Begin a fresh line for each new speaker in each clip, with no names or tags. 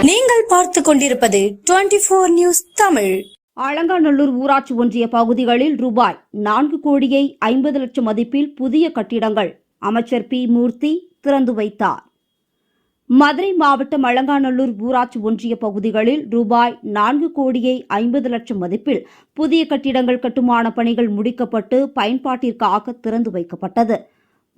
நீங்கள் பார்த்து கொண்டிருப்பது 24 நியூஸ் தமிழ்.
அலங்காநல்லூர் ஊராட்சி ஒன்றிய பகுதிகளில் ரூபாய் 4,50,00,000 மதிப்பில் புதிய கட்டிடங்கள் அமைச்சர் பி. மூர்த்தி திறந்து வைத்தார். மதுரை மாவட்டம் அலங்காநல்லூர் ஊராட்சி ஒன்றிய பகுதிகளில் ரூபாய் 4,50,00,000 மதிப்பில் புதிய கட்டிடங்கள் கட்டுமான பணிகள் முடிக்கப்பட்டு பயன்பாட்டிற்காக திறந்து வைக்கப்பட்டது.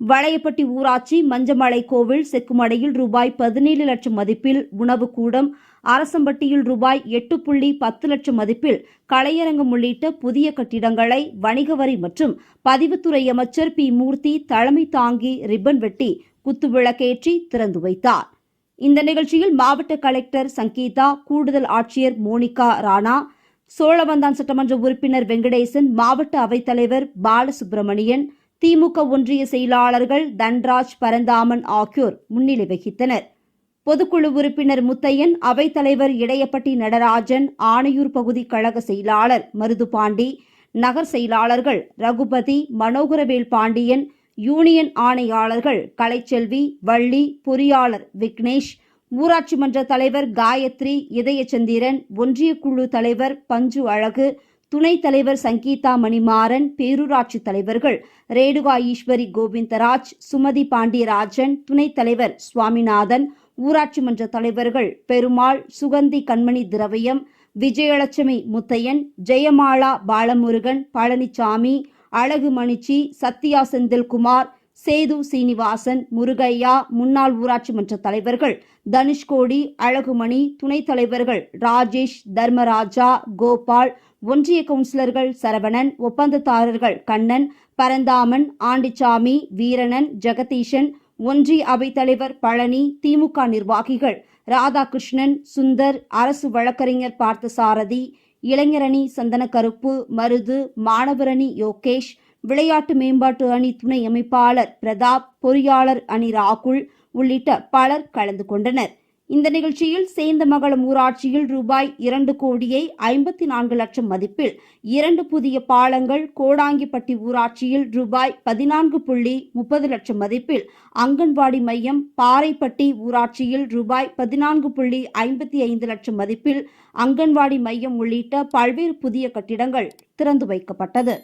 வளையப்பட்டி ஊராட்சி மஞ்சமலை கோவில் செக்குமடையில் ரூபாய் 17 லட்சம் மதிப்பில் உணவு கூடம், அரசம்பட்டியில் ரூபாய் 8.10 லட்சம் மதிப்பில் கலையரங்கம் உள்ளிட்ட புதிய கட்டிடங்களை வணிக வரி மற்றும் பதிவுத்துறை அமைச்சர் பி. மூர்த்தி தலைமை தாங்கி ரிப்பன் வெட்டி குத்துவிளக்கேற்றி திறந்து வைத்தார். இந்த நிகழ்ச்சியில் மாவட்ட கலெக்டர் சங்கீதா, கூடுதல் ஆட்சியர் மோனிகா ராணா, சோழவந்தான் சட்டமன்ற உறுப்பினர் வெங்கடேசன், மாவட்ட அவைத்தலைவர் பாலசுப்பிரமணியன், திமுக ஒன்றிய செயலாளர்கள் தன்ராஜ், பரந்தாமன் ஆகியோர் முன்னிலை வகித்தனர். பொதுக்குழு உறுப்பினர் முத்தையன், அவைத்தலைவர் இடையப்பட்டி நடராஜன், ஆணையூர் பகுதி கழக செயலாளர் மருதுபாண்டி, நகர் செயலாளர்கள் ரகுபதி, மனோகரவேல் பாண்டியன், யூனியன் ஆணையாளர்கள் கலைச்செல்வி, வள்ளி, பொறியாளர் விக்னேஷ், ஊராட்சி மன்ற தலைவர் காயத்ரி, இதயச்சந்திரன், ஒன்றிய குழு தலைவர் பஞ்சு அழகு, துணைத் தலைவர் சங்கீதா மணிமாறன், பேரூராட்சி தலைவர்கள் ரேணுகா ஈஸ்வரி கோவிந்தராஜ், சுமதி பாண்டியராஜன், துணைத் தலைவர் சுவாமிநாதன், ஊராட்சி மன்ற தலைவர்கள் பெருமாள், சுகந்தி கண்மணி திரவியம், விஜயலட்சுமி முத்தையன், ஜெயமாலா பாலமுருகன், பழனிசாமி, அழகு மணிச்சி, சத்யா செந்தில்குமார், சேது சீனிவாசன், முருகையா, முன்னாள் ஊராட்சி மன்ற தலைவர்கள் தனுஷ்கோடி, அழகுமணி, துணைத் தலைவர்கள் ராஜேஷ், தர்மராஜா, கோபால், ஒன்றிய கவுன்சிலர்கள் சரவணன், ஒப்பந்ததாரர்கள் கண்ணன், பரந்தாமன், ஆண்டிச்சாமி, வீரணன், ஜெகதீஷன், ஒன்றிய அவைத்தலைவர் பழனி, திமுக நிர்வாகிகள் ராதாகிருஷ்ணன், சுந்தர், அரசு வழக்கறிஞர் பார்த்தசாரதி, இளைஞரணி சந்தனக்கருப்பு, மருது, மாணவரணி யோகேஷ், விளையாட்டு மேம்பாட்டு அணி துணை அமைப்பாளர் பிரதாப், பொறியாளர் அணி ராகுல் உள்ளிட்ட பலர் கலந்து கொண்டனர். இந்த நிகழ்ச்சியில் சேந்தமங்கலம் ஊராட்சியில் ரூபாய் 2,54,00,000 மதிப்பில் 2 புதிய பாலங்கள், கோடாங்கிப்பட்டி ஊராட்சியில் ரூபாய் 14.30 லட்சம் மதிப்பில் அங்கன்வாடி மையம், பாறைப்பட்டி ஊராட்சியில் ரூபாய் 14.55 லட்சம் மதிப்பில் அங்கன்வாடி மையம் உள்ளிட்ட பல்வேறு புதிய கட்டிடங்கள் திறந்து வைக்கப்பட்டது.